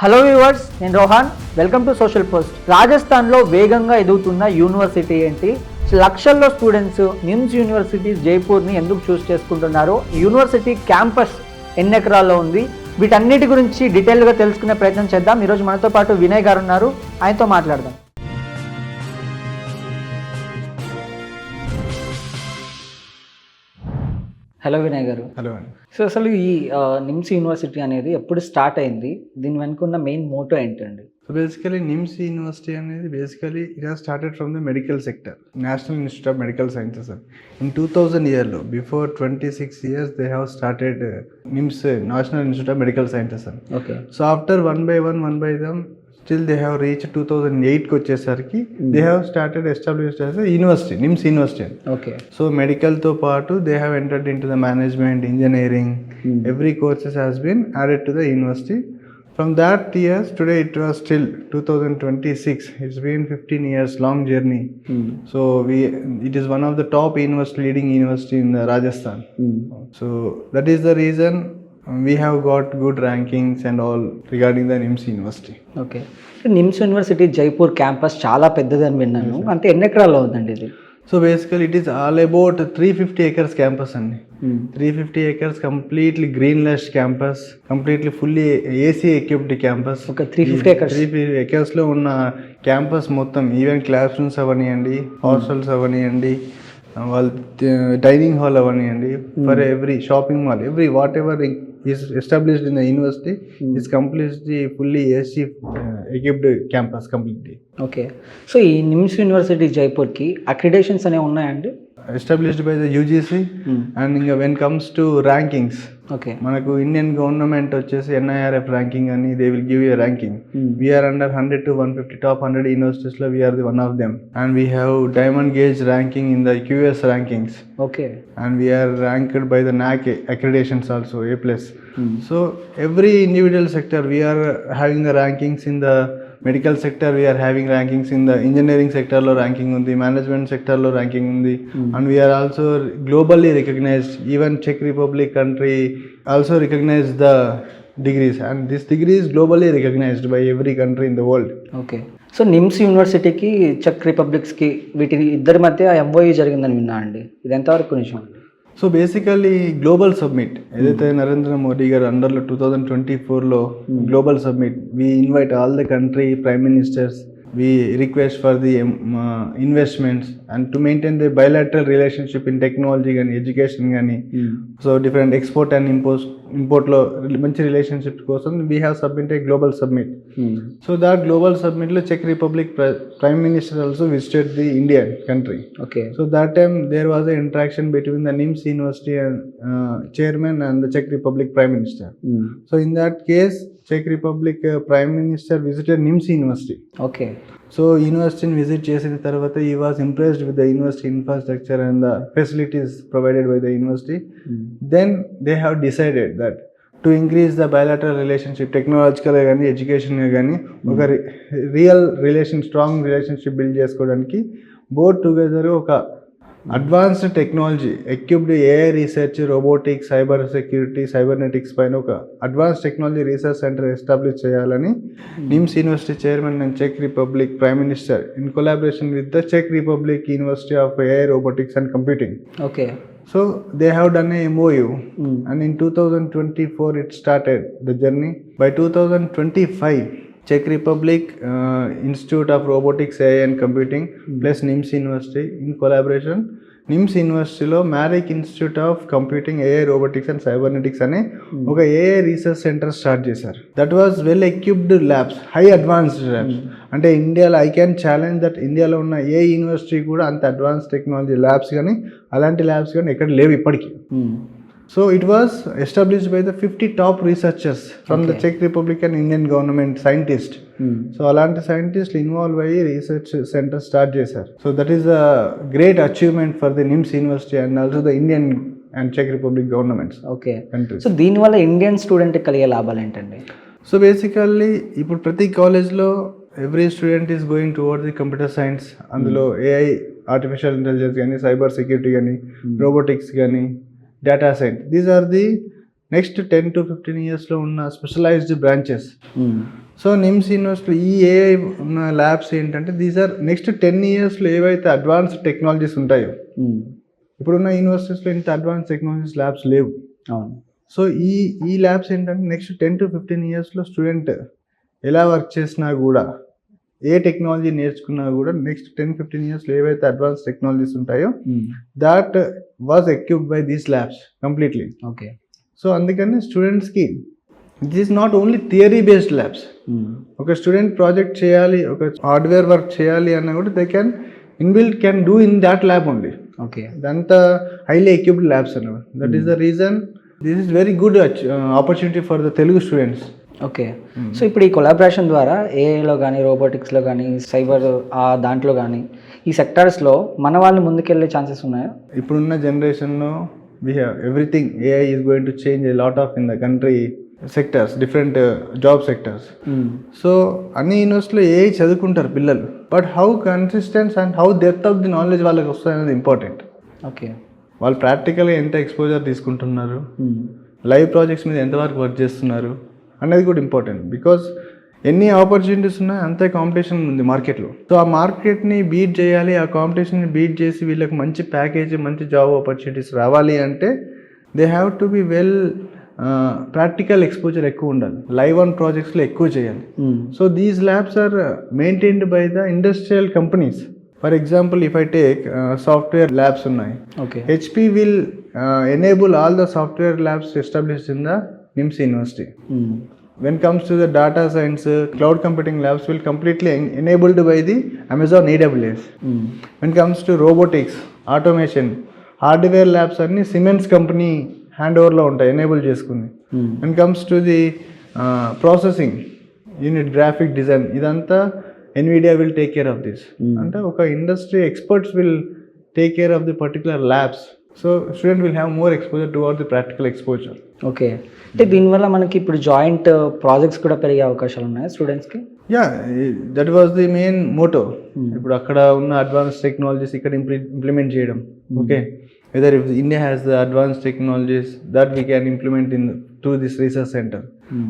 Hello viewers, నేను Rohan. Welcome to social post. రాజస్థాన్లో వేగంగా ఎదుగుతున్న యూనివర్సిటీ ఏంటి? లక్షల్లో స్టూడెంట్స్ నిమ్స్ యూనివర్సిటీ జైపూర్ని ఎందుకు చూస్ చేసుకుంటున్నారు? యూనివర్సిటీ క్యాంపస్ ఎన్ని ఎకరాల్లో ఉంది? వీటన్నిటి గురించి డీటెయిల్గా తెలుసుకునే ప్రయత్నం చేద్దాం. ఈరోజు మనతో పాటు వినయ్ గారు ఉన్నారు, ఆయనతో మాట్లాడదాం. హలో వినయ్ గారు. హలో అండి. సో అసలు ఈ నిమ్స్ యూనివర్సిటీ అనేది ఎప్పుడు స్టార్ట్ అయింది? దీని వెనుక ఉన్న మెయిన్ మోటో ఏంటండి? సో బేసికలీ నిమ్స్ యూనివర్సిటీ అనేది it has started from the medical sector, National Institute of Medical Sciences. In 2000 ఇయర్లో before 26 years they have started NIMS, National Institute of Medical Sciences అని. Okay. So after one by them still they have reach 2008కి వచ్చేసరికి they have started established as university, NIMS University. Okay. So మెడికల్తో పాటు they have entered into the management, engineering, every courses has been added to the university. From that years, today it was still 2026. It's been 15 years long journey. So it is one of the top leading university in the Rajasthan. So that is the reason we have got good rankings and all regarding the NIMS University. Okay. NIMS university Jaipur campus చాలా పెద్దదని విన్నాను. అంటే ఎన్ని ఎకరాల్లో ఉందండి ఇది? So basically it is all about 350 acres campus అండి. 350 acres completely green-lush campus, completely fully AC equipped campus. Okay, 350 acres. 350 acres లో ఉన్న క్యాంపస్ మొత్తం, ఈవెన్ క్లాస్ రూమ్స్ అవనియండి, హాస్టల్స్ అవనియండి, వాళ్ళ డైనింగ్ హాల్ అవనియండి, for every shopping mall, every whatever is established in the university is completely fully AC equipped campus completely. Okay. So ఈ NIMS university జైపూర్కి accreditations అనేవి ఉన్నాయండి? Established by the UGC. And ఇంకా when comes to rankings, okay, మనకు Indian government వచ్చేసి NIRF ranking అని they will give you ranking. We are under 100 to 150 top 100 యూనివర్సిటీస్లో we are the one of them. And we have diamond gauge ranking in the QS rankings. Okay. And we are ranked by the NAAC accreditations also, A+. So every individual sector we are having the rankings. In the medical sector we are having rankings, in the engineering సెక్టర్లో ranking ఉంది, management సెక్టర్లో ranking ఉంది. And we are also globally recognized. Even చెక్ Republic country also recognize the degrees, and this degree is globally recognized by every country in the world. Okay. So NIMS యూనివర్సిటీకి check రిపబ్లిక్స్కి వీటి ఇద్దరి మధ్య MOU జరిగిందని విన్నా అండి, ఇది ఎంతవరకు నిజం? సో బేసికల్లీ గ్లోబల్ సబ్మిట్ ఏదైతే నరేంద్ర మోడీ గారు అండర్లో 2024లో global summit, we invite all the country prime ministers, we request for the investments and to maintain the bilateral relationship in technology and education gani. So different export and import lo manchi relationships kosam we have submitted global submit. So that global submit lo Czech Republic prime minister also visited the Indian country. Okay. So that time there was an interaction between the NIMS University and chairman and the Czech Republic prime minister. So in that case Czech Republic prime minister visited NIMS University. Okay. So university visit చేసిన తర్వాత he was impressed with the university infrastructure and the facilities provided by the university. Then they have decided that to increase the bilateral relationship, technological కానీ education కానీ ఒక real strong relationship build చేసుకోవడానికి both together ఒక advanced technology equipped AI research, robotics, cyber security, cybernetics పైన ఒక advance technology research centre establish చేయాలని NIMS university chairman and చెక్ republic prime minister in collaboration with the చెక్ republic university of AI, robotics and computing. Okay. So they have done a MOU and in 2024 it started the journey. By 2025 Czech Republic Institute of Robotics, AI and Computing plus NIMS University in collaboration, NIMS యూనివర్సిటీలో Marik Institute of Computing, AI, robotics and cybernetics అనే ఒక AI research centre start చేశారు. That was well equipped labs, high advanced labs. అంటే ఇండియాలో I can challenge that ఇండియాలో ఉన్న ఏ university కూడా అంత అడ్వాన్స్ టెక్నాలజీ ల్యాబ్స్ కానీ అలాంటి ల్యాబ్స్ కానీ ఎక్కడ లేవు ఇప్పటికీ. So it was established by the 50 top researchers from the Czech Republic and Indian government scientists. So అలాంటి సైంటిస్ట్లు ఇన్వాల్వ్ అయ్యి రీసెర్చ్ సెంటర్ స్టార్ట్ చేశారు. So that is a great achievement for the NIMS university and also the Indian and చెక్ Republic governments. Okay. Countries. సో దీనివల్ల Indian స్టూడెంట్కి కలిగే లాభాలు ఏంటండి? సో బేసికల్లీ ఇప్పుడు ప్రతి కాలేజ్లో every student is going toward the computer science. అందులో AI, ఆర్టిఫిషియల్ ఇంటెలిజెన్స్ కానీ, సైబర్ సెక్యూరిటీ కానీ, రోబోటిక్స్ కానీ, data science, these are the next 10 to 15 yearsలో ఉన్న specialized branches. So NIMS university ఈ ఏఐ ఉన్న ల్యాబ్స్ ఏంటంటే దీస్ ఆర్ నెక్స్ట్ 10 yearsలో ఏవైతే అడ్వాన్స్డ్ టెక్నాలజీస్ ఉంటాయో, ఇప్పుడున్న యూనివర్సిటీస్లో ఇంత అడ్వాన్స్ టెక్నాలజీస్ ల్యాబ్స్ లేవు. అవును. సో ఈ ల్యాబ్స్ ఏంటంటే నెక్స్ట్ 10 to 15 yearsలో స్టూడెంట్ ఎలా వర్క్ చేసినా కూడా, ఏ టెక్నాలజీ నేర్చుకున్నా కూడా నెక్స్ట్ 10-15 yearsలో ఏవైతే అడ్వాన్స్ టెక్నాలజీస్ ఉంటాయో that was equipped by these labs completely. Okay. So అందుకని స్టూడెంట్స్కి this is not only theory based labs. ఒక స్టూడెంట్ ప్రాజెక్ట్ చేయాలి, ఒక హార్డ్వేర్ వర్క్ చేయాలి అన్నా కూడా they can do in that lab only. Okay. ఇదంతా హైలీ ఎక్విప్డ్ ల్యాబ్స్ అన్నమాట. That is the reason this is very good opportunity for the Telugu students. Okay. So ఇప్పుడు ఈ కొలాబరేషన్ ద్వారా ఏఐలో కానీ, రోబోటిక్స్లో కానీ, సైబర్ దాంట్లో కానీ, ఈ సెక్టార్స్లో మన వాళ్ళు ముందుకెళ్ళే ఛాన్సెస్ ఉన్నాయా? ఇప్పుడున్న జనరేషన్లో we have everything. AI is going to change a lot of in the country sectors, different job sectors. So అన్ని యూనివర్సిటీలో ఏఐ చదువుకుంటారు పిల్లలు, but how consistence and how depth of the knowledge వాళ్ళకి వస్తుంది అనేది ఇంపార్టెంట్. ఓకే. వాళ్ళు ప్రాక్టికల్గా ఎంత ఎక్స్పోజర్ తీసుకుంటున్నారు, లైవ్ ప్రాజెక్ట్స్ మీద ఎంతవరకు వర్క్ చేస్తున్నారు అనేది కూడా ఇంపార్టెంట్. బికాస్ ఎన్ని ఆపర్చునిటీస్ ఉన్నాయి అంతే కాంపిటీషన్ ఉంది మార్కెట్లో. సో ఆ మార్కెట్ని బీట్ చేయాలి, ఆ కాంపిటీషన్ని బీట్ చేసి వీళ్ళకి మంచి ప్యాకేజ్, మంచి జాబ్ ఆపర్చునిటీస్ రావాలి అంటే they have to be well practical exposure ఎక్కువ ఉండాలి, లైవ్ ఆన్ ప్రాజెక్ట్స్లో ఎక్కువ చేయాలి. So these labs are maintained by the industrial companies. For example if I take software labs ఉన్నాయి. Okay. HP will enable all the software labs established in the NIMS University. When comes to the data science, cloud computing labs will completely enabled by the Amazon AWS. When comes to robotics, automation, hardware labs అన్ని siemens company hand ఓవర్లో ఉంటాయి, enable చేసుకుని. When comes to the processing unit, graphic design, ఇదంతా NVIDIA will take care of this. అంటే ఒక industry experts will take care of the particular labs. So student will have more exposure towards the practical exposure. Okay. అంటే దీనివల్ల మనకి ఇప్పుడు joint projects కూడా పెరిగే అవకాశాలు ఉన్నాయి స్టూడెంట్స్కి? Yeah, that was the main motto. ఇప్పుడు అక్కడ ఉన్న అడ్వాన్స్ టెక్నాలజీస్ ఇక్కడ ఇంప్లిమెంట్ చేయడం. Okay, whether if India has the advance technologies that we can implement in to this research centre.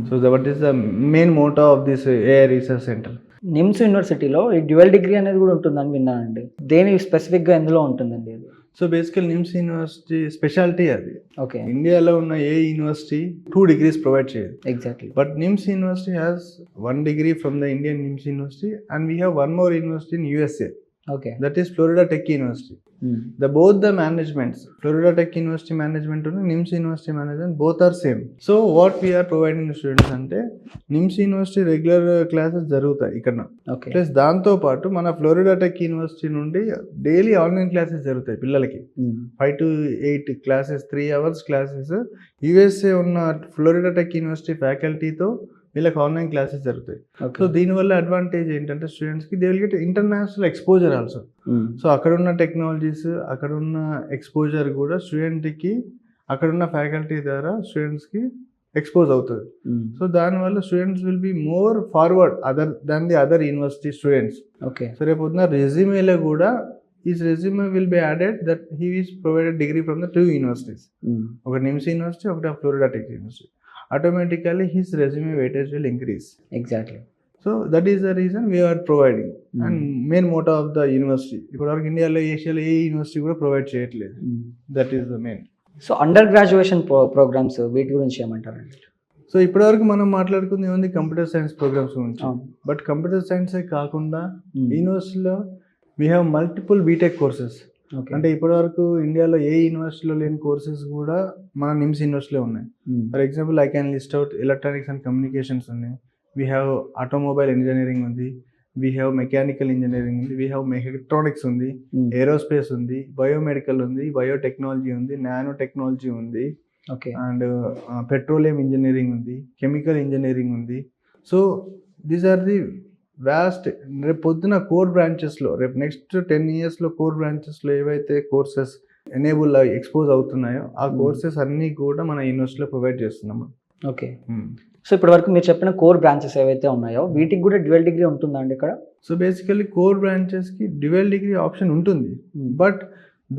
So that is the main motto of this AI research centre. NIMS యూనివర్సిటీలో ఈ dual degree అనేది కూడా ఉంటుందని విన్నానండి. దేని స్పెసిఫిక్గా ఎందులో ఉంటుందండి అది? సో బేసికల్ నిమ్స్ యూనివర్సిటీ స్పెషాలిటీ అది. ఓకే. ఇండియాలో ఉన్న ఏ యూనివర్సిటీ 2 degrees ప్రొవైడ్ చేయదు. Exactly. But NIMS university has 1 degree from the Indian NIMS university and we have 1 more university in USA. Okay. That is Florida tech university. Both the managements, Florida Tech University management and NIMS University management, both are same. So what we are providing to students ante NIMS University regular classes jarugutayi ikkada. Okay. Plus danto paatu mana Florida Tech University nundi daily online classes jarugutayi pillalaki. 5 to 8 classes, 3 hours classes. USA unna Florida Tech University faculty tho వీళ్ళకి online classes జరుగుతాయి. So దీనివల్ల advantage ఏంటంటే స్టూడెంట్స్కి they will get international exposure also. So అక్కడున్న technologies, అక్కడున్న exposure కూడా స్టూడెంట్కి అక్కడున్న ఫ్యాకల్టీ ద్వారా స్టూడెంట్స్కి ఎక్స్పోజ్ అవుతుంది. సో దానివల్ల students will be more forward other than the other university students. Okay. So రేపు పొద్దున రెజ్యూమేలో కూడా is resume will be added that he is provided degree from the 2 universities. ఒక నిమ్స్ యూనివర్సిటీ, ఒకటి Florida tech university. Automatically his resume weightage will increase. Exactly. So that is the reason we are providing. And main motto of the university. ఇప్పుడు ఇండియాలో ఏషియాలో ఏ university కూడా provide చేయట్లేదు. That is the main. So under graduation programmes వీటి గురించి ఏమంటారండి? సో ఇప్పటివరకు మనం మాట్లాడుకుంది ఏముంది, కంప్యూటర్ సైన్స్ ప్రోగ్రామ్స్ గురించి. బట్ కంప్యూటర్ సైన్సే కాకుండా యూనివర్సిటీలో we have multiple BTech courses. అంటే ఇప్పటివరకు ఇండియాలో ఏ యూనివర్సిటీలో లేని కోర్సెస్ కూడా మన నిమ్స్ యూనివర్సిటీలో ఉన్నాయి. For example I can list out electronics and communications ఉన్నాయి, వీ హ్యావ్ ఆటోమొబైల్ ఇంజనీరింగ్ ఉంది, వీ హ్యావ్ మెకానికల్ ఇంజనీరింగ్ ఉంది, వీ హ్యావ్ ఎలక్ట్రానిక్స్ ఉంది, ఏరోస్పేస్ ఉంది, బయోమెడికల్ ఉంది, బయోటెక్నాలజీ ఉంది, నానో టెక్నాలజీ ఉంది, అండ్ పెట్రోలియం ఇంజనీరింగ్ ఉంది, కెమికల్ ఇంజనీరింగ్ ఉంది. So these are the vast. రేపు పొద్దున కోర్ బ్రాంచెస్లో, రేపు నెక్స్ట్ 10 yearsలో కోర్ బ్రాంచెస్లో ఏవైతే కోర్సెస్ ఎనేబుల్ ఎక్స్పోజ్ అవుతున్నాయో ఆ కోర్సెస్ అన్నీ కూడా మన యూనివర్సిటీలో ప్రొవైడ్ చేస్తున్నాము. ఓకే. సో ఇప్పటి వరకు మీరు చెప్పిన కోర్ బ్రాంచెస్ ఏవైతే ఉన్నాయో వీటికి కూడా డ్యూయల్ డిగ్రీ ఉంటుందా అండి ఇక్కడ? సో బేసికల్లీ కోర్ బ్రాంచెస్కి డ్యూయల్ డిగ్రీ ఆప్షన్ ఉంటుంది, but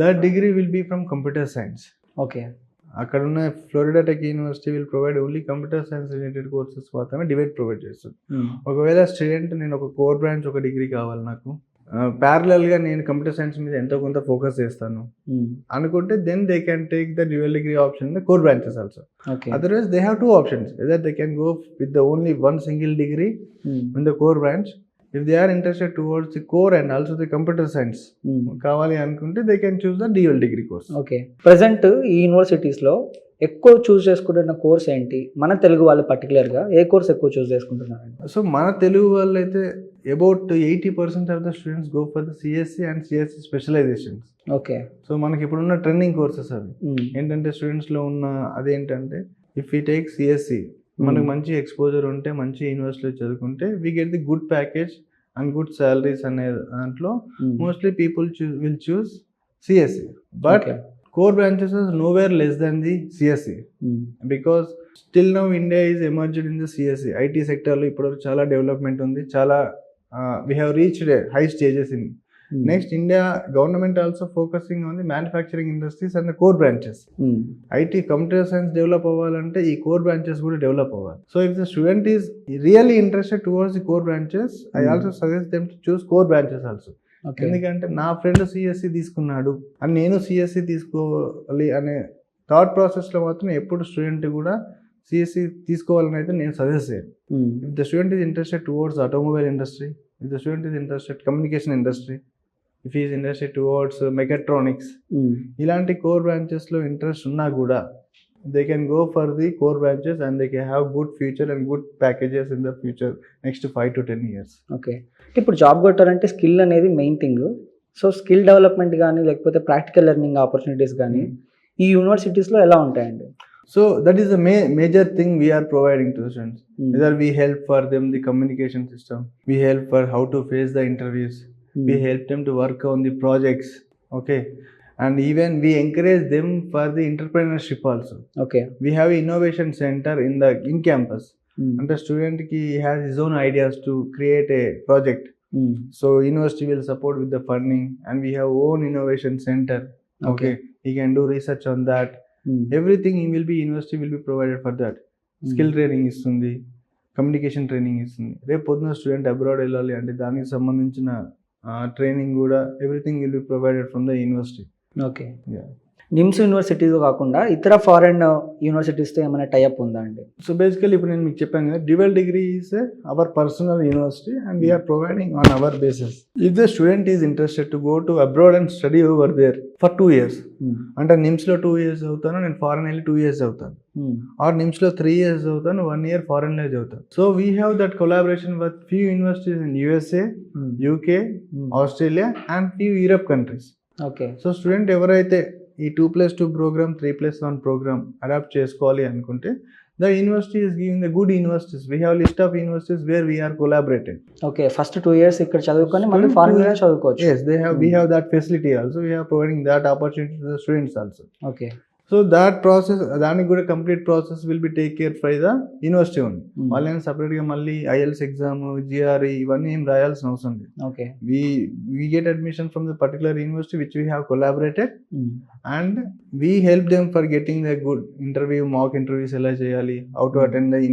that degree will be from computer science. Okay. అక్కడ ఉన్న Florida tech university will provide only computer science related courses మాత్రమే డివైడ్ ప్రొవైడ్ చేస్తుంది. ఒకవేళ స్టూడెంట్ నేను ఒక కోర్ బ్రాంచ్ ఒక డిగ్రీ కావాలి నాకు, ప్యారలల్గా నేను కంప్యూటర్ సైన్స్ మీద ఎంతో కొంత ఫోకస్ చేస్తాను అనుకుంటే then they can take the dual degree option in the core branches also. Otherwise they have 2 options. Either they can go with the only one single degree in the core branch. If they are interested towards the core and also the computer science కావాలి అనుకుంటే they can choose the dual degree course. Okay, present ఈ యూనివర్సిటీస్లో ఎక్కువ చూస్ చేసుకుంటున్న course ఏంటి? మన తెలుగు వాళ్ళు పర్టికులర్గా ఏ course ఎక్కువ చూస్ చేసుకుంటున్నారు? సో మన తెలుగు వాళ్ళు అయితే about 80% of the students go for the CSC and CSC specialisations. Okay, so మనకి ఇప్పుడున్న ట్రెండింగ్ కోర్సెస్ అవి ఏంటంటే స్టూడెంట్స్లో ఉన్న అదేంటంటే ఇఫ్ యూ టేక్ సిఎస్సి మనకు మంచి ఎక్స్పోజర్ ఉంటే మంచి యూనివర్సిటీలో చదువుకుంటే we get the good package and good salaries అనే దాంట్లో mostly people will choose CSC. But core branches is nowhere less than the CSE because still now India is emerged in the CSE. IT sector lo ippudu chala development undi, chala we have reached high stages in. Next, India government also focusing on the manufacturing industries and the core branches. IT computer science develop avvalante ee core branches kuda develop avvali. So if the student is really interested towards the core branches, I also suggest them to choose core branches also. ఎందుకంటే నా friend CSC తీసుకున్నాడు అని నేను CSC తీసుకోవాలి అనే thought ప్రాసెస్లో మాత్రం ఎప్పుడు స్టూడెంట్ కూడా సిఎస్సి తీసుకోవాలని అయితే నేను సజెస్ట్ చేయను. If the student is interested towards automobile industry, if the student is interested communication industry, if is interested towards mechatronics, ఇలాంటి కోర్ బ్రాంచెస్లో ఇంట్రెస్ట్ ఉన్నా కూడా they can go for the core branches and they can have good future and good packages in the future next 5 to 10 years. Okay, ఇప్పుడు job కొట్టాలంటే skill అనేది main thing. So skill development కానీ లేకపోతే practical learning opportunities కానీ ఈ యూనివర్సిటీస్లో ఎలా ఉంటాయండి? So that is the major thing we are providing to students. Either we help for them the communication system, we help for how to face the interviews, we help them to work on the projects, okay, and even we encourage them for the entrepreneurship also. Okay, we have innovation center in campus and the student he has his own ideas to create a project. So university will support with the funding and we have own innovation center. Okay, he can do research on that. Everything university will be provided for that. Skill training istundi, communication training istundi. Repu poduna student abroad ellali ante daniki sambandhinchina training kuda everything will be provided from the university. Okay, NIMS universities కాకుండా ఇతర foreign యూనివర్సిటీస్తో ఏమైనా tie up ఉందా అండి? So basically ఇప్పుడు నేను మీకు చెప్పాను కదా, dual degree is our personal university and we are providing on our basis. If the student is interested to go to abroad and study over there for 2 years, అంటే నిమ్స్లో 2 years చదువుతాను, నేను ఫారెన్ వెళ్ళి 2 years చదువుతాను, ఆర్ నిమ్స్లో 3 years చదువుతాను, 1 year ఫారెన్లో చదువుతాను. So we have that collaboration with few universities in USA, UK, Australia and few Europe countries. Okay, so student ఎవరైతే ఈ 2+2 ప్రోగ్రామ్ 3+1 ప్రోగ్రామ్ అడాప్ట్ చేసుకోవాలి అనుకుంటే the university is giving the good universities. We have list of universities where we are collaborated. Okay, first 2 years ఇక్కడ చదువుకొని మళ్ళీ foreign చదువుకోవచ్చు. Yes, we have that facility also. We are providing that opportunity to the students also. Okay. So that process దానికి కూడా complete process will be take care bye the university ఉంది. వాళ్ళని సపరేట్గా మళ్ళీ IELTS ఎగ్జామ్, GRE ఇవన్నీ ఏం రాయాల్సిన అవసరం లేదు. Okay, we get admission from the particular university which we have collaborated and we help them for getting the good interview, mock interviews ఎలా చేయాలి, how to attend the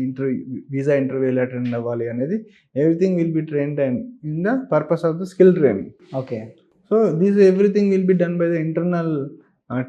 interview, visa interview ఎలా attend అవ్వాలి అనేది everything will be trained and in the purpose of the skill training. Okay. So this everything will be done by the internal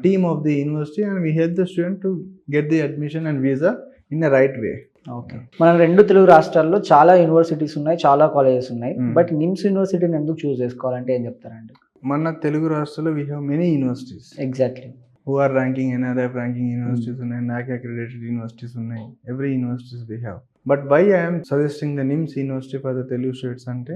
team of the university and we help the student to get the admission and visa in the right way. Okay, మన 2 తెలుగు రాష్ట్రాల్లో చాలా universities ఉన్నాయి, చాలా colleges ఉన్నాయి. But NIMS యూనివర్సిటీని ఎందుకు చూస్ చేసుకోవాలంటే ఏం చెప్తారండి? మన తెలుగు రాష్ట్రాల్లో we have many universities. Exactly. Who are ranking NRF ranking universities ఉన్నాయి, NAC accredited universities ఉన్నాయి, every universities we have. But why I am suggesting the NIMS university for the Telugu states అంటే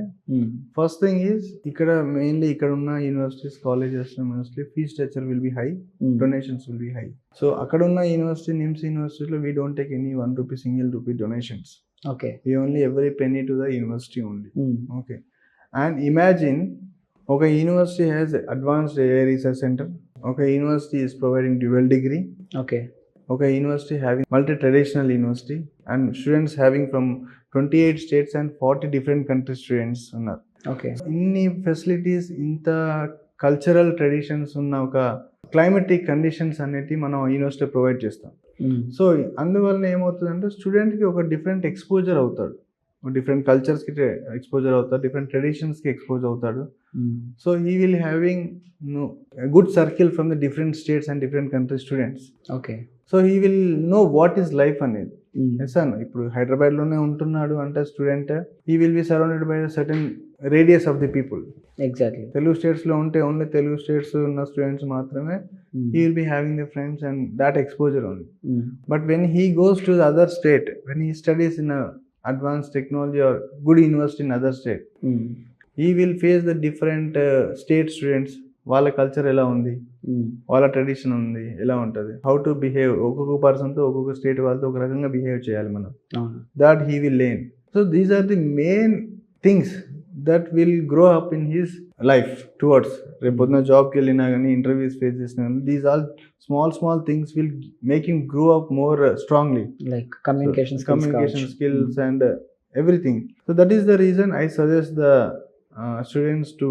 first thing is ఇక్కడ mainly ఇక్కడ ఉన్న universities colleges mostly fee structure will be high, donations will be high. So అక్కడ ఉన్న university NIMS university లో we don't take any 1 rupee single rupee donations. Okay. We only every penny to the university only. Okay. And imagine ఒక university has advanced AI research center, ఒక university is providing dual degree. Okay. ఒక university having multi traditional university and students having from 28 states and 40 different country students ఉన్నారు. Okay, ఇన్ని facilities ఇంత cultural traditions ఉన్న ఒక climatic conditions అనేవి మనం university provide చేస్తాం. సో అందువల్ల ఏమవుతుందంటే స్టూడెంట్కి ఒక డిఫరెంట్ ఎక్స్పోజర్ అవుతాడు, డిఫరెంట్ కల్చర్స్కి ఎక్స్పోజర్ అవుతాడు, డిఫరెంట్ ట్రెడిషన్స్కి ఎక్స్పోజ్ అవుతాడు. So he will having good circle from the different states and different country students. Okay. So he will know what is life అనేది. Yes అన్న, ఇప్పుడు హైదరాబాద్లోనే ఉంటున్నాడు అంటే student, he will be surrounded by certain radius of the people. Exactly. Telugu స్టేట్స్లో ఉంటే only Telugu states ఉన్న students మాత్రమే he will be having the friends and that exposure only. But when he goes to the other state, when he studies in a advanced technology or good university in other state, he will face the different state students. వాళ్ళ culture ఎలా ఉంది, వాళ్ళ tradition ఉంది, ఎలా ఉంటుంది, how to behave, ఒక్కొక్క పర్సన్తో ఒక్కొక్క స్టేట్ వాళ్ళతో ఒక రకంగా బిహేవ్ చేయాలి మనం. That he will learn. So these are the main things that will grow up in his life towards. రేపు పొద్దున జాబ్కి వెళ్ళినా కానీ, ఇంటర్వ్యూస్ ఫేస్ చేసినా కానీ, these all small things will make him grow up more strongly, like communication skills and everything. So that is the reason I suggest the students to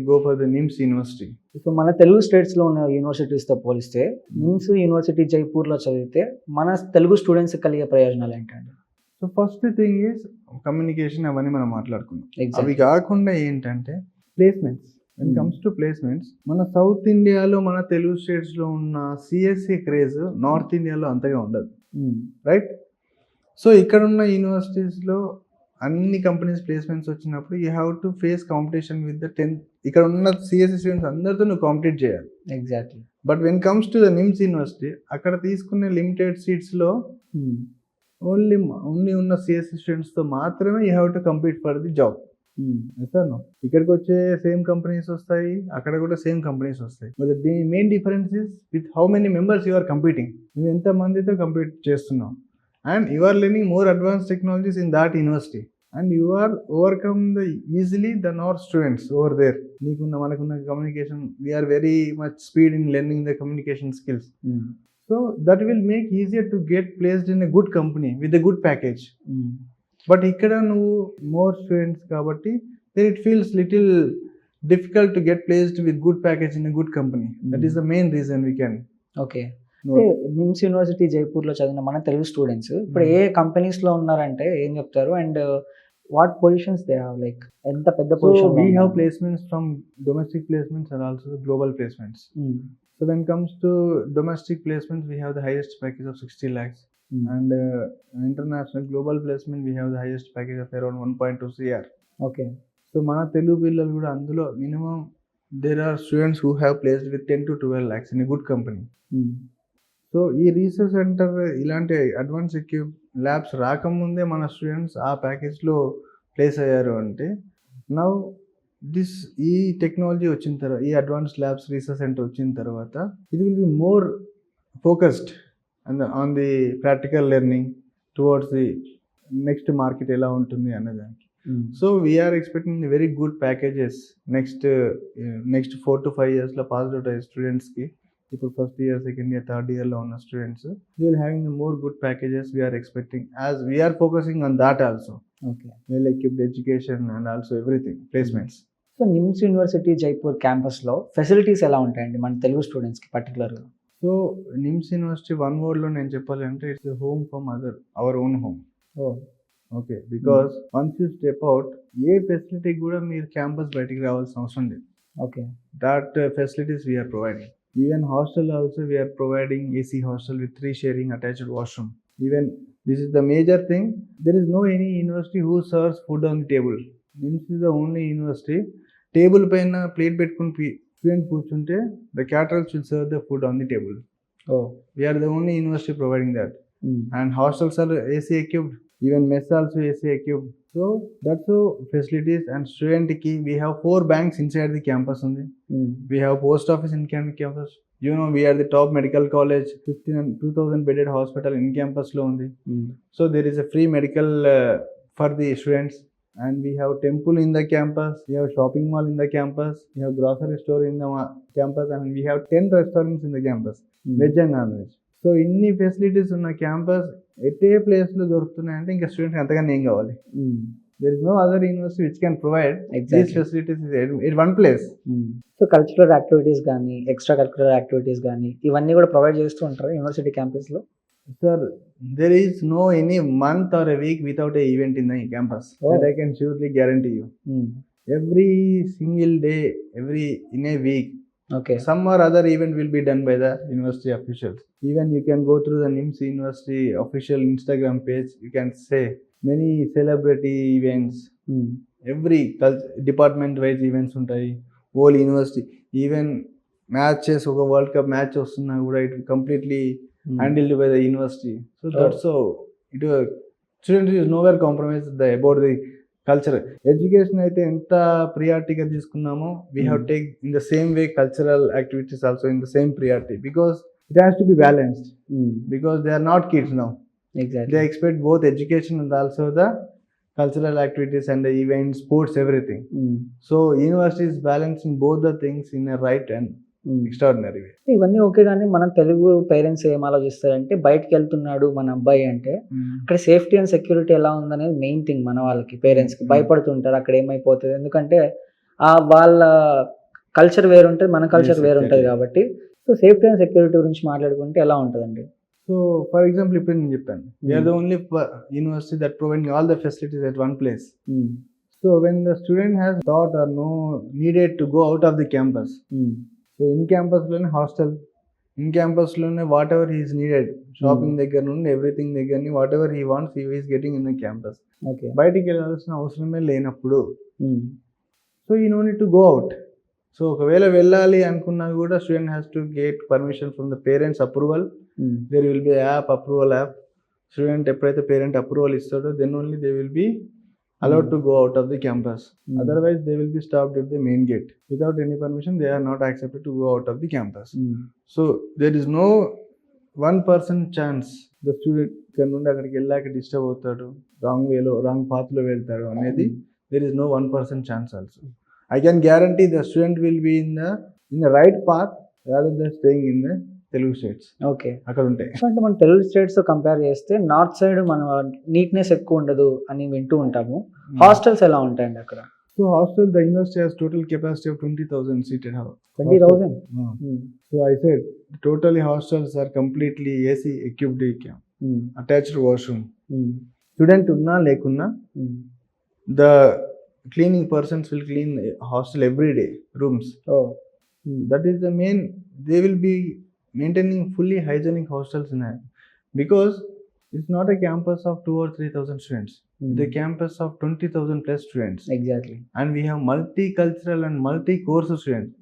go for the NIMS university. ఇప్పుడు మన తెలుగు స్టేట్స్లో ఉన్న యూనివర్సిటీస్తో పోలిస్తే NIMS university జైపూర్లో చదివితే మన Telugu students కలిగే ప్రయోజనాలు ఏంటంటే? So first thing is communication, అవన్నీ మనం మాట్లాడుకున్నాం. అవి కాకుండా ఏంటంటే placements. When comes to placements, మన సౌత్ ఇండియాలో మన తెలుగు స్టేట్స్లో ఉన్న సిఎస్సి క్రేజ్ నార్త్ ఇండియాలో అంతగా ఉండదు, రైట్? సో ఇక్కడ ఉన్న యూనివర్సిటీస్లో అన్ని కంపెనీస్ ప్లేస్మెంట్స్ వచ్చినప్పుడు you have to face competition with the 10th. ఇక్కడ ఉన్న సిఎస్సి స్టూడెంట్స్ అందరితో నువ్వు కాంపిటీట్ చేయాలి. Exactly. But when comes to the NIMS university, అక్కడ తీసుకునే లిమిటెడ్ సీట్స్లో ఓన్లీ ఉన్న సిఎస్సి స్టూడెంట్స్తో మాత్రమే you have to compete for the job. Sir ఇక్కడికి వచ్చే సేమ్ కంపెనీస్ వస్తాయి, అక్కడ కూడా సేమ్ కంపెనీస్ వస్తాయి. But the main difference is with how many members you are competing. నువ్వు ఎంత మందితో కంపీట్ చేస్తున్నావు, and you are learning more advance technologies in that university, and you are overcome the easily the north students over there. మనకున్న communication, we are very much speed in learning the communication skills. So that will make easier to get placed in a good company with a good package. But ikkada nu more students kabatti, then it feels little difficult to get placed with good package in a good company. That is the main reason we can. Okay. NIMS university జైపూర్లో చదివిన మన Telugu students ఇప్పుడు ఏ కంపెనీస్లో ఉన్నారంటే ఏం చెప్తారు, and what positions they have, like ఎంత పెద్ద position? We have placements from domestic placements and also global placements. So when it comes to domestic placements, we have the highest package of 60 lakhs. And international global placement, we have the highest package of around 1.2 CR. Okay. So mana Telugu pillalu kuda andulo minimum there are students who have placed with 10 to 12 lakhs in a good company. So ఈ research centre ఇలాంటి advance labs రాకముందే మన students ఆ ప్యాకేజ్లో place అయ్యారు అంటే, now ఈ technology వచ్చిన తర్వాత, ఈ అడ్వాన్స్ ల్యాబ్స్ రీసెర్చ్ సెంటర్ వచ్చిన తర్వాత, it will be more focused on the practical learning towards the next market ఎలా ఉంటుంది అన్నదానికి. So we are expecting very good packages next 4 to 5 yearsలో పాస్డ్ అవుట్ అయ్యే స్టూడెంట్స్కి. ఇప్పుడు first year, second year, third ఇయర్లో ఉన్న students they will having the more good packages we are expecting, as we are focusing on that also. Okay. Well equipped education and also everything placements. So NIMS university Jaipur క్యాంపస్లో facilities ఎలా ఉంటాయండి మన తెలుగు స్టూడెంట్స్కి పర్టికులర్గా? So NIMS university one వర్డ్లో నేను చెప్పాలంటే it's home from our own home. Okay, because once you step out, ఏ ఫెసిలిటీ కూడా మీరు క్యాంపస్ బయటికి రావాల్సిన అవసరం లేదు. Okay. That facilities we are providing. Even hostel also we are providing AC hostel with 3 sharing attached washroom. Even this is the major thing, there is no any university who serves food on the table. NIMS is the only university table paina plate పెట్టుకుని student కూర్చుంటే the caterers will serve the food on the table. Oh, we are the only university providing that. And hostels are AC equipped, even mess also AC equipped. So that's the facilities. And student ki we have 4 banks inside the campus only. We have post office in campus. You know, we are the top medical college, 2,000 bedded hospital in campus lo undi. So there is a free medical for the students. And we have temple in the campus, we have shopping mall in the campus, we have grocery store in the campus, and we have 10 restaurants in the campus, veg and non-veg. So ఇన్ని facilities ఉన్న campus ఎటే ప్లేస్లో దొరుకుతున్నాయంటే ఇంకా స్టూడెంట్కి అంతగానే ఏం కావాలి. there is no other university which can provide Exactly. these facilities in one place. So cultural activities కానీ extra cultural activities కానీ ఇవన్నీ కూడా ప్రొవైడ్ చేస్తూ ఉంటారు యూనివర్సిటీ క్యాంపస్లో. Sir, there is no any month or a week without a event in the campus. Oh. That I can surely guarantee you. Every single day, in a week, okay. some or other event will be done by the university officials. Even you can go through the NIMS University official Instagram page. You can say many celebrity events. Every department wise events ఉంటాయి. Whole university, even matches, ఒక world cup match వస్తున్నా కూడా it completely handled by the university. So that's how it was. Students is nowhere compromised about the culture. Education అయితే ఎంత ప్రియారిటీగా తీసుకున్నామో we have take in the same way cultural activities also in the same priority, because it has to be balanced, because they are not kids now. Exactly. They expect both education and also the cultural activities and the events, sports, everything. So university is balancing both the things in a right and extraordinary way. ఇవన్నీ okay, కానీ మన Telugu parents ఏం ఆలోచిస్తారంటే బయటకు వెళ్తున్నాడు మన అబ్బాయి అంటే అక్కడ సేఫ్టీ అండ్ సెక్యూరిటీ ఎలా ఉందనేది మెయిన్ థింగ్. మన వాళ్ళకి పేరెంట్స్కి భయపడుతుంటారు అక్కడ ఏమైపోతుంది, ఎందుకంటే వాళ్ళ కల్చర్ వేరు ఉంటుంది, మన కల్చర్ వేరు ఉంటుంది కాబట్టి. సో సేఫ్టీ అండ్ సెక్యూరిటీ గురించి మాట్లాడుకుంటే ఎలా ఉంటుందండి? So for example, ఇప్పుడు నేను చెప్పాను, we are the only university that providing all the facilities at one place. So when the student has thought or no needed to go out of the campus, so in campus లోనే hostel, in campus లోనే whatever he's needed, shopping దగ్గర నుండి everything దగ్గరని whatever he wants he is getting in the campus. Okay. బయటికి వెళ్ళాల్సిన అవసరమే లేనప్పుడు so you no need to go out. So ఒకవేళ వెళ్ళాలి అనుకున్నా కూడా student has to get permission from the parents approval. There will be app, approval app. Student ఎప్పుడైతే parent approval ఇస్తాడో then only they will be allowed to go out of the campus. Otherwise they will be stopped at the main gate. Without any permission they are not accepted to go out of the campus. So there is no 1% chance the student ఇక్కడ నుండి అక్కడికి వెళ్ళాక disturb అవుతాడు, wrong వేలో wrong పాత్లో వెళ్తాడు అనేది there is no 1% chance also. I can guarantee the student will be in the right path rather than staying in the Telugu states. Okay. అక్కడ ఉంటాయి. అంటే మన తెలుగు స్టేట్స్ తో కంపేర్ చేస్తే నార్త్ సైడ్ మన నీట్నెస్ ఎక్కువ ఉండదు అని వింటూ ఉంటాము. హాస్టల్స్ ఎలా ఉంటాయండి అక్కడ? So hostel, the university has total capacity of 20,000 seated house. 20,000? So I said totally hostels are completely AC equipped, attached washroom. Student ఉన్నా లేకున్నా the cleaning persons will clean hostel every day, rooms. That is the main. They will be maintaining fully hygienic hostels in that, because it's not a campus of 2 or 3,000 students. The campus of 20,000 plus students. Exactly. And we have multicultural and multi-course students.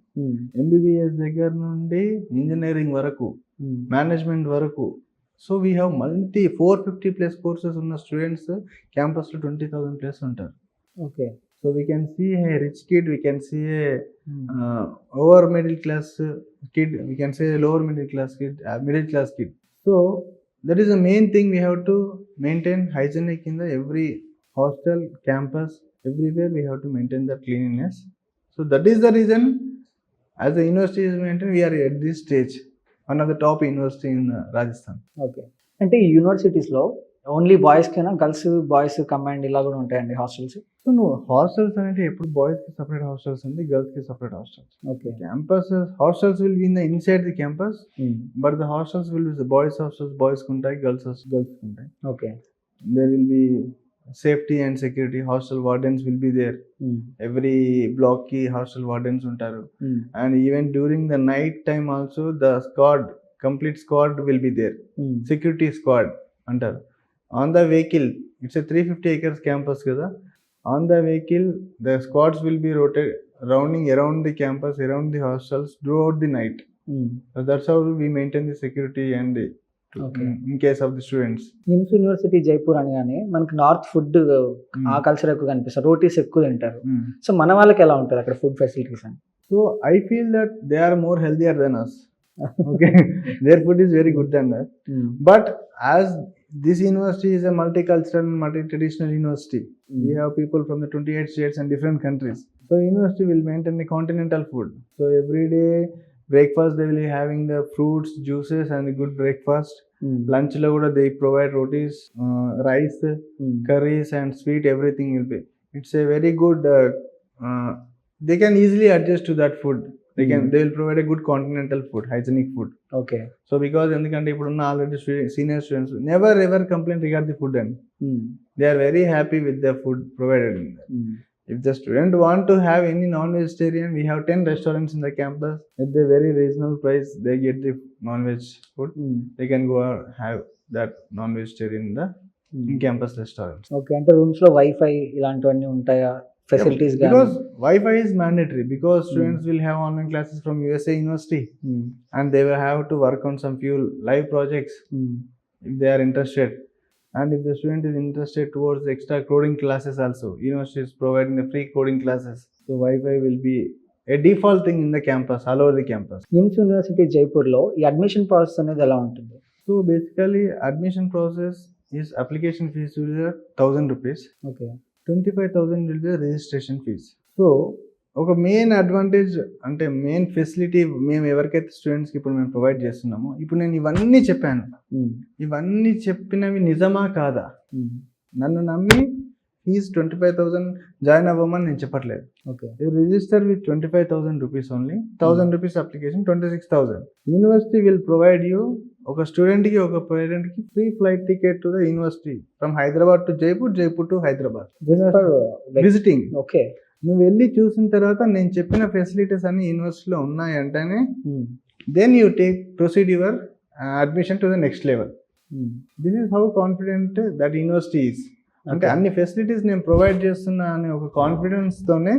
MBBS దగ్గర నుండి engineering వరకు, management వరకు. So we have 450 plus courses ఉన్న students క్యాంపస్లో 20,000 plus ఉంటారు. Okay. So we can see a rich kid, we can see a over middle class kid, we can say a lower middle class kid, middle class kid. So that is the main thing, we have to maintain hygienic in the every hostel, campus, everywhere we have to maintain the cleanliness. So that is the reason as the university is maintained, we are at this stage, one of the top university in Rajasthan. Okay. అంటే ఈ యూనివర్సిటీస్లో only boys కైనా, girls boys combined ఇలా కూడా ఉంటాయండి hostels? So నువ్వు hostels అంటే ఎప్పుడు బాయ్స్కి సపరేట్ హాస్టల్స్ ఉంది, గర్ల్స్కి separate hostels. Okay. Campus hostels will be in the inside the campus, but the hostels will be boys hostels బాయ్స్కి ఉంటాయి, గర్ల్స్కి ఉంటాయి. Okay. There will be safety and security, hostel wardens will be there. Every బ్లాక్కి hostel wardens ఉంటారు. And even during the night time also the squad, complete squad will be there. Security squad అంటారు. On the vehicle, it's a 350 acres campus kada. On the vehicle, the squads will be rounding around the campus, around the hostels throughout the night. So that's how we maintain the security and in case of the students. NIMS university Jaipur అనగానే మనకి north food ఆ culture ఎక్కువ కనిపిస్తుంది, రోటీస్ ఎక్కువ తింటారు. So మన వాళ్ళకి ఎలా ఉంటుంది అక్కడ ఫుడ్ ఫెసిలిటీస్ అని? So I feel that they are more healthier than us. Okay, their food is very good than that. But as this university is a multicultural and multi-traditional university, we have people from the 28 states and different countries. So university will maintain the continental food. So every day breakfast they will be having the fruits, juices and a good breakfast. లంచ్లో కూడా they provide rotis, rice, curries and sweet, everything will be. It's a very good. They can easily adjust to that food. They will provide a good continental food, hygienic food. Okay. So because ఎందుకంటే ఇప్పుడున్న already senior students never ever complain regard the food, and they are very happy with the food provided in that. If the student want to have any non-vegetarian, we have 10 restaurants in the campus at the very reasonable price. They get the non-veg food. They can go and have that non-vegetarian in the in-campus restaurants. Okay. అంటే rooms లో wifi ఇలాంటివన్నీ ఉంటాయా, facilities గాని? Because Wi-Fi is mandatory, because students will have online classes from USA University, and they will have to work on some few live projects if they are interested. And if the student is interested towards extra coding classes also, university is providing the free coding classes. So Wi-Fi will be a default thing in the campus, all over the campus. NIMS university Jaipur లో ఈ admission process అనేది ఎలా ఉంటుంది? So basically admission process is application fees will be 1,000 rupees. Okay. 25,000 will be the registration fees. So ఒక main advantage అంటే main facility మేము ఎవరికైతే స్టూడెంట్స్కి ఇప్పుడు మేము ప్రొవైడ్ చేస్తున్నామో, ఇప్పుడు నేను ఇవన్నీ చెప్పాను, ఇవన్నీ చెప్పినవి నిజమా కాదా? నన్ను నమ్మి ఫీజ్ 25,000 జాయిన్ అవ్వమని నేను చెప్పట్లేదు. Okay. You register with 25,000 rupees only, 1,000 rupees application, 26,000. University will provide you, ఒక స్టూడెంట్కి ఒక పేరెంట్కి free flight ticket to the university from Hyderabad to Jaipur, Jaipur to Hyderabad visiting. Okay. నువ్వు వెళ్ళి చూసిన తర్వాత నేను చెప్పిన ఫెసిలిటీస్ అన్ని యూనివర్సిటీలో ఉన్నాయి అంటేనే then you proceed your admission to the next level. This is how confident that university is. అంటే అన్ని ఫెసిలిటీస్ నేను ప్రొవైడ్ చేస్తున్నా అనే ఒక కాన్ఫిడెన్స్ తోనే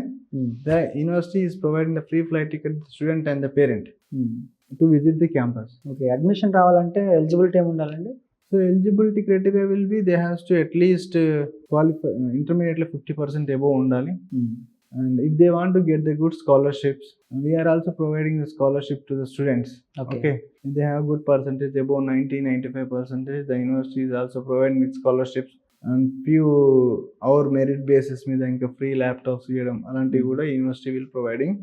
the university is providing the free flight ticket student and the parent to visit the campus. Okay. Admission రావాలంటే eligibility ఏమి ఉండాలండి? So eligibility criteria will be they has to at least qualify intermediately 50% above undali. And if they want to get the good scholarships, we are also providing the scholarship to the students. Okay. If they have good percentage above 90-95%, the university is also providing with scholarships. And few our merit basis మీద ఇంకా free laptops ఇవ్వడం అలాంటివి కూడా university will providing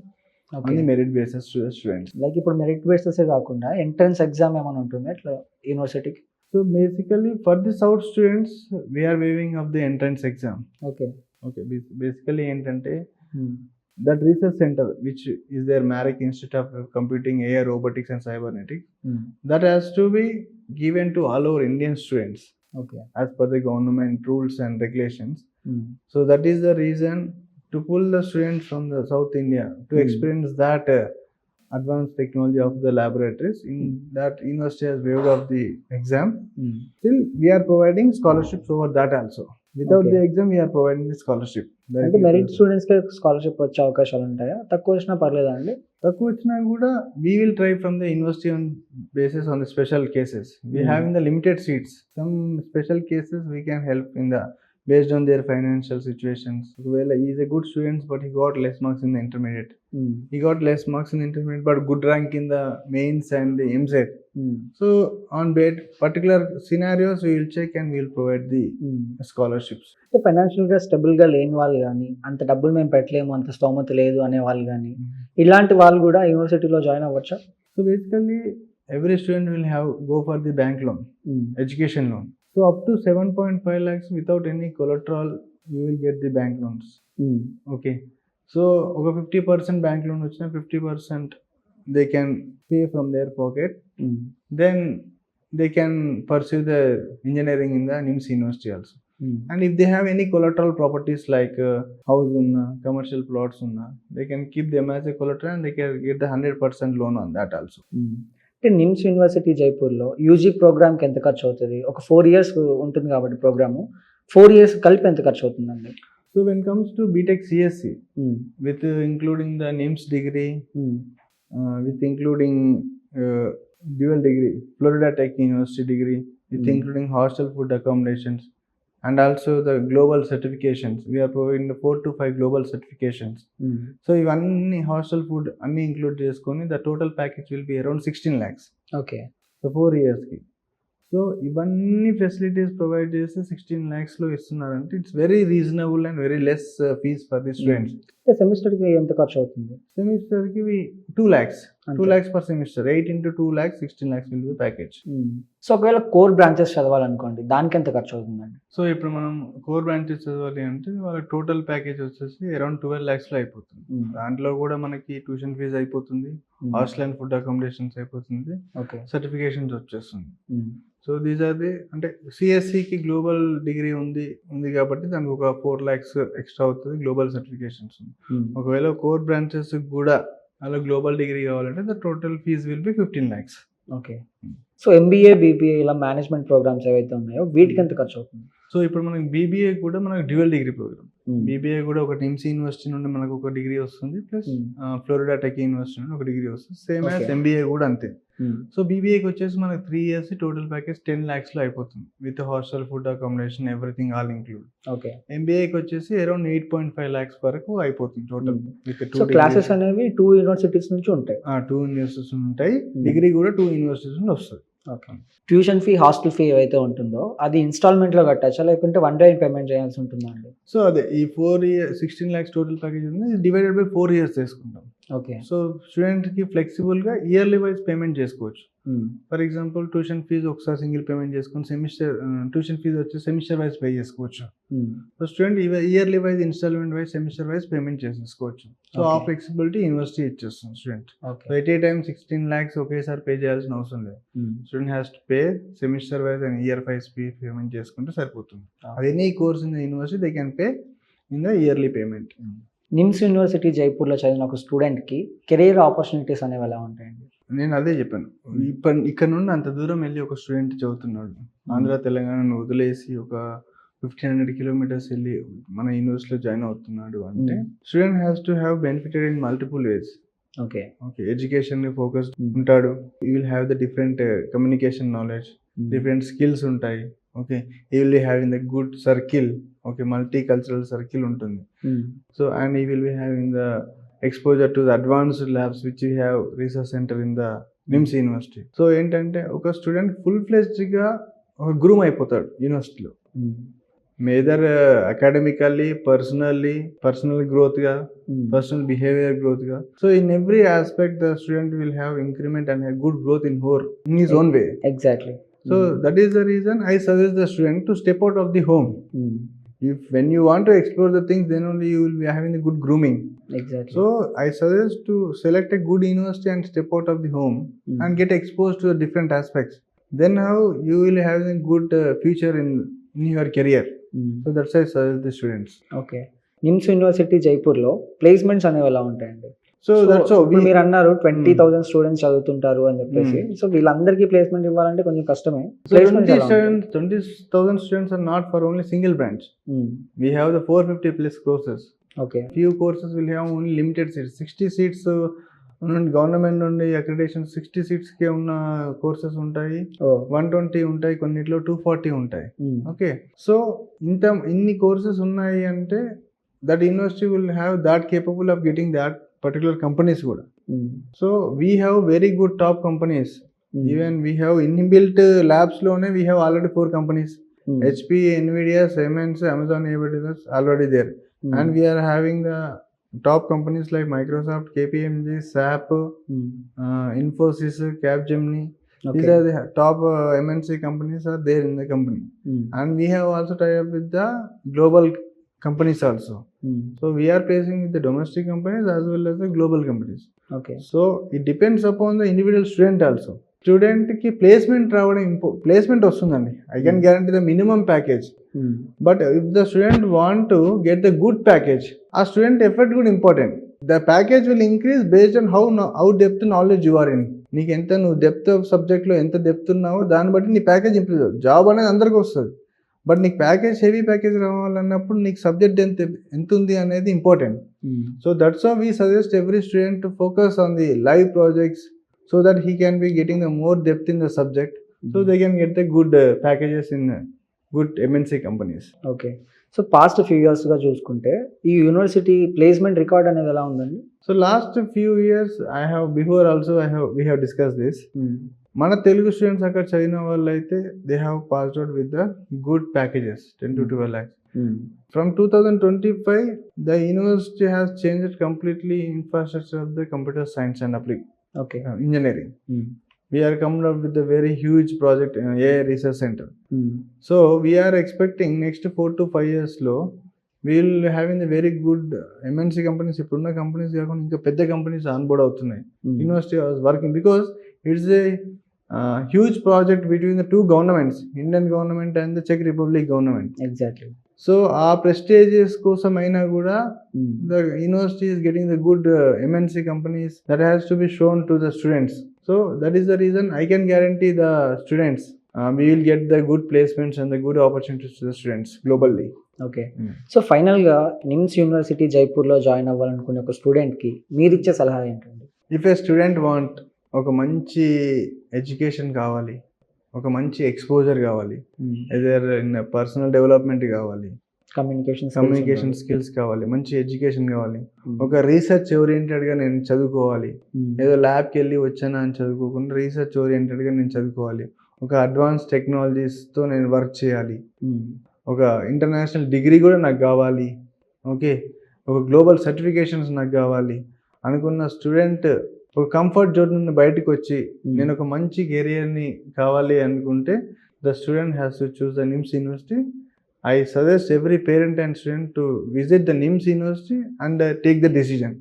on the merit basis to the students. Like ఇప్పుడు merit basis కాకుండా entrance exam ఏమైనా ఉంటుంది అట్లా యూనివర్సిటీకి? So basically for the South students we are waiving of the entrance exam. Okay. Basically ఏంటంటే that research center which is their Marek Institute of Computing, AI, Robotics and Cybernetics, that has to be given to all our Indian students. Okay. As per the government rules and regulations. So that is the reason to pull the students from the South India to experience that advanced technology of the laboratories. In that university has waived off the exam. Still we are providing scholarships over that also. Without the exam we are providing the scholarship. అంటే merit students కి scholarship వచ్చే అవకాశాలు ఉంటాయా? తక్కువ వచ్చినా పర్లేదా అండి? తక్కువ వచ్చినా కూడా we will try from the university on basis on the special cases. We have in the limited seats. Some special cases we can help in the based on their financial situations. Well, he is a good student but he got less marks in the intermediate. He got less marks in the intermediate but good rank in the mains and the MSET. So on particular scenarios we will check and we will provide the scholarships. Financial గా stable గా లేని వాళ్ళు కానీ, అంత డబ్బులు మేము పెట్టలేము, అంత స్తోమత లేదు అనే వాళ్ళు కానీ, ఇలాంటి వాళ్ళు కూడా యూనివర్సిటీలో join అవ్వచ్చా? So basically every student will have go for the bank loan, education loan. So up to 7.5 lakhs without any collateral you will get the bank loans. Okay. So ఒక 50% bank loan వచ్చిన 50% they can pay from their pocket. Then they can pursue the engineering in the NIMS University also. And if they have any collateral properties like house unna, commercial plots unna, they can keep them as a collateral and they can get the 100% loan on that also. అంటే NIMS university జైపూర్లో UG ప్రోగ్రామ్కి ఎంత ఖర్చు అవుతుంది? ఒక 4 years ఉంటుంది కాబట్టి programme, 4 years కలిపి ఎంత ఖర్చు అవుతుందండి? So when comes to BTech CSC, with including the NIMS degree, with including dual degree, Florida Tech University degree, with including hostel food accommodations, and also the global certifications. We are providing the 4 to 5 global certifications. So ivanni hostel food anni include cheskoni the total package will be around 16 lakhs. Okay. So 4 years ki. So ivanni facilities provide chesi 16 lakhs lo istunnarante it's very reasonable and very less fees for the students. Semester కి ఎంత ఖర్చు అవుతుంది? Semester ki 2 lakhs. 2 lakhs per semester. 8 into 2 lakhs, 16 lakhs will be the package. So ఒకవేళ core branches చదవాలనుకోండి దానికి ఎంత ఖర్చు అవుతుందండి? So ఇప్పుడు మనం కోర్ బ్రాంచెస్ చదవాలి అంటే వాళ్ళ టోటల్ ప్యాకేజ్ వచ్చేసి అరౌండ్ 12 lakhs లో అయిపోతుంది. దాంట్లో కూడా మనకి ట్యూషన్ ఫీజు అయిపోతుంది, హాస్టల్ అండ్ ఫుడ్ అకామిడేషన్స్ అయిపోతుంది, ఓకే. సర్టిఫికేషన్స్ వచ్చేస్తుంది. సో దీస్ ఆర్ ది అంటే సిఎస్సికి గ్లోబల్ డిగ్రీ ఉంది కాబట్టి దానికి ఒక 4 lakhs ఎక్స్ట్రా అవుతుంది, గ్లోబల్ సర్టిఫికేషన్స్. ఒకవేళ కోర్ బ్రాంచెస్ కూడా అలా గ్లోబల్ డిగ్రీ కావాలంటే the total fees will be 15 lakhs. Okay. So MBA, BBA ఇలా మేనేజ్మెంట్ ప్రోగ్రామ్స్ ఏవైతే ఉన్నాయో వీటికి ఎంత ఖర్చు అవుతుంది? సో ఇప్పుడు మనకి బీబీఏ కూడా మనకు డ్యూయల్ డిగ్రీ ప్రోగ్రామ్. బీబీఏ కూడా ఒక నిమ్స్ యూనివర్సిటీ నుండి మనకు ఒక డిగ్రీ వస్తుంది, ప్లస్ ఫ్లోరిడా టెక్ యూనివర్సిటీ నుండి ఒక డిగ్రీ వస్తుంది. సేమ్ యాజ్ ఎంబీఏ కూడా అంతే. సో బీబీఏకి వచ్చేసి మనకి 3 years టోటల్ ప్యాకేజ్ 10 lakhs లో అయిపోతుంది with hostel, food accommodation, everything all include. Okay. ఎంబీఏకి వచ్చేసి అరౌండ్ 8.5 lakhs వరకు అయిపోతుంది టోటల్ విత్ సో క్లాసెస్ అనేవి 2 యూనివర్సిటీస్ నుంచి ఉంటాయి. 2 యూనివర్సిటీస్ ఉంటాయి, డిగ్రీ కూడా 2 యూనివర్సిటీస్ నుండి వస్తుంది. Okay. Tuition fee, hostel fee ఏవైతే ఉంటుందో అది ఇన్స్టాల్మెంట్ లో కట్టచ్చా లేకుంటే వన్ టైం పేమెంట్ చేయాల్సి ఉంటుందా అండి? సో అదే ఈ 16 lakhs టోటల్ ప్యాకేజ్ ఉంది, డివైడెడ్ బై 4 years చేసుకుంటాం. ఓకే. సో స్టూడెంట్కి ఫ్లెక్సిబుల్గా ఇయర్లీ వైజ్ పేమెంట్ చేసుకోవచ్చు. ఫర్ ఎగ్జాంపుల్ ట్యూషన్ ఫీజు ఒకసారి సింగిల్ పేమెంట్ చేసుకొని ట్యూషన్ ఫీజు వచ్చి సెమిస్టర్ వైజ్ పే చేసుకోవచ్చు. So student yearly wise, instalment wise, semester wise payment చేసేసుకోవచ్చు. సో ఆ ఫ్లెక్సిబిలిటీ యూనివర్సిటీ ఇచ్చేస్తుంది student. So at a time 16 lakhs ఒకేసారి pay చేయాల్సిన అవసరం లేదు. Student has to pay semester wise and year wise payment చేసుకుంటే సరిపోతుంది. అది any course in the university they can pay in the yearly payment. NIMS university జైపూర్లో చదివిన ఒక స్టూడెంట్కి కెరీర్ ఆపర్చునిటీస్ అనేవి ఎలా ఉంటాయండి? నేను అదే చెప్పాను, ఇక్కడ నుండి అంత దూరం వెళ్ళి ఒక స్టూడెంట్ చదువుతున్నాడు, ఆంధ్ర తెలంగాణను వదిలేసి ఒక 1500 kilometers వెళ్ళి మన యూనివర్సిటీలో జాయిన్ అవుతున్నాడు అంటే student has to have benefited in multiple ways. Okay. Education focus ఉంటాడు, you will have the different communication knowledge, different skills ఉంటాయి. Okay, you will be having the good circle. Okay, multi cultural circle ఉంటుంది. So and you will be having the exposure to the advanced labs which we have research center in the NIMS university. So ఏంటంటే ఒక student full ఫ్లెజ్డ్గా ఒక groom అయిపోతాడు యూనివర్సిటీలో, whether academically, personal గ్రోత్గా, personal behaviour గ్రోత్గా. So in every aspect the student will have increment and good growth in his own way. Exactly. So that is the reason I suggest the student to step out of the home. When you want to explore the things, then only you will be having a good grooming. Exactly. So I suggest to select a good university and step out of the home and get exposed to the different aspects. Then how you will have a good future in your career. So that's why I suggest the students. Okay. NIMS university జైపూర్లో placements అనేవి ఎలా ఉంటాయండి? So that's so మీరు అన్నారు 20,000 students చదువుతుంటారు అని చెప్పేసి. So వీళ్ళందరికీ placement ఇవ్వాలంటే కొంచెం కష్టమే. 20,000 students are not for only single branch. We have the 450 plus courses. Okay. Few courses will have only limited seats. 60 seats government నుండి అక్రిడేషన్ 60 seats కే ఉన్న కోర్సెస్ ఉంటాయి, 120 ఉంటాయి, కొన్నిట్లో 240 ఉంటాయి. ఓకే, సో ఇన్ని కోర్సెస్ ఉన్నాయి అంటే that university will have that capable of getting that particular companies kuda. So we have very good top companies. Even we have inbuilt labs lone we have already 4 companies. HP, Nvidia, Siemens, Amazon, AWS already there. And we are having the top companies like Microsoft, KPMG, SAP, Infosys, Capgemini. Okay. These are the top MNC companies are there in the company. And we have also tied up with the global companies also. So we are placing with the domestic companies as well as the global companies. Okay. So it depends upon the individual student also. Student ki placement రావడం placement వస్తుందండి. I can guarantee the minimum package. But if the student want to get the good package, a student effort good important. The package will increase based on how depth knowledge you are in. నీకు ఎంత నువ్వు depth of సబ్జెక్ట్లో ఎంత depth ఉన్నావో దాన్ని బట్టి నీ package improve అవుతుంది. జాబ్ అనేది అందరికీ వస్తుంది, బట్ నీకు ప్యాకేజ్ హెవీ ప్యాకేజ్ రావాలన్నప్పుడు నీకు సబ్జెక్ట్ ఎంత ఉంది అనేది important. So that's how we suggest every student to focus on the live projects so that he can be getting the more depth in the subject, so they can get the good packages in good MNC companies. Okay. So past few ఇయర్స్గా చూసుకుంటే ఈ university placement record అనేది ఎలా ఉందండి? So last few years we have discussed this. మన Telugu students అక్కడ చదివిన వాళ్ళు అయితే they have passed out with the good packages 10 to 12 lakhs. From 2025 the university has changed completely infrastructure of the computer science and okay. engineering. We are coming up with a very huge project, AI research center. So we are expecting next 4 to 5 years లో we'll having the very good MNC companies, ఇప్పుడున్న companies కాకుండా ఇంకా పెద్ద companies onboard అవుతున్నాయి. University was working because it's a huge project between the two governments, Indian government and the చెక్ Republic government. Exactly. So ఆ prestiges కోసం అయినా కూడా the university is getting the good MNC companies that has to be shown to the students. So that is the reason I can guarantee the students we will get the good placements and the good opportunities to the students globally. Okay. So ఫైనల్గా NIMS university జైపూర్లో join అవ్వాలనుకునే ఒక స్టూడెంట్కి మీరు ఇచ్చే సలహా ఏంటండి? If A student want ఒక మంచి education కావాలి, ఒక మంచి ఎక్స్పోజర్ కావాలి, ఎదర్ ఇన్ పర్సనల్ డెవలప్మెంట్ కావాలి, కమ్యూనికేషన్ స్కిల్స్ కావాలి, మంచి ఎడ్యుకేషన్ కావాలి, ఒక రీసెర్చ్ ఓరియంటెడ్గా నేను చదువుకోవాలి, ఏదో ల్యాబ్కి వెళ్ళి వచ్చానా అని చదువుకోకుండా రీసెర్చ్ ఓరియంటెడ్గా నేను చదువుకోవాలి, ఒక అడ్వాన్స్ టెక్నాలజీస్తో నేను వర్క్ చేయాలి, ఒక ఇంటర్నేషనల్ డిగ్రీ కూడా నాకు కావాలి, ఓకే, ఒక గ్లోబల్ సర్టిఫికేషన్స్ నాకు కావాలి అనుకున్న స్టూడెంట్ ఒక కంఫర్ట్ జోన్ నుండి బయటకు వచ్చి నేను ఒక మంచి కెరియర్ని కావాలి అనుకుంటే the student has to choose the NIMS university. I suggest every parent and student to visit the NIMS University and take the decision.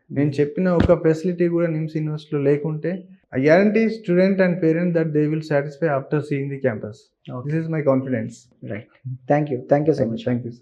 నేను చెప్పిన ఒక ఫెసిలిటీ కూడా నిమ్స్ యూనివర్సిటీలో లేకుంటే I guarantee student and parent that they will satisfy after seeing the campus. Okay. This is my confidence. Right. Thank you so much. Thank you.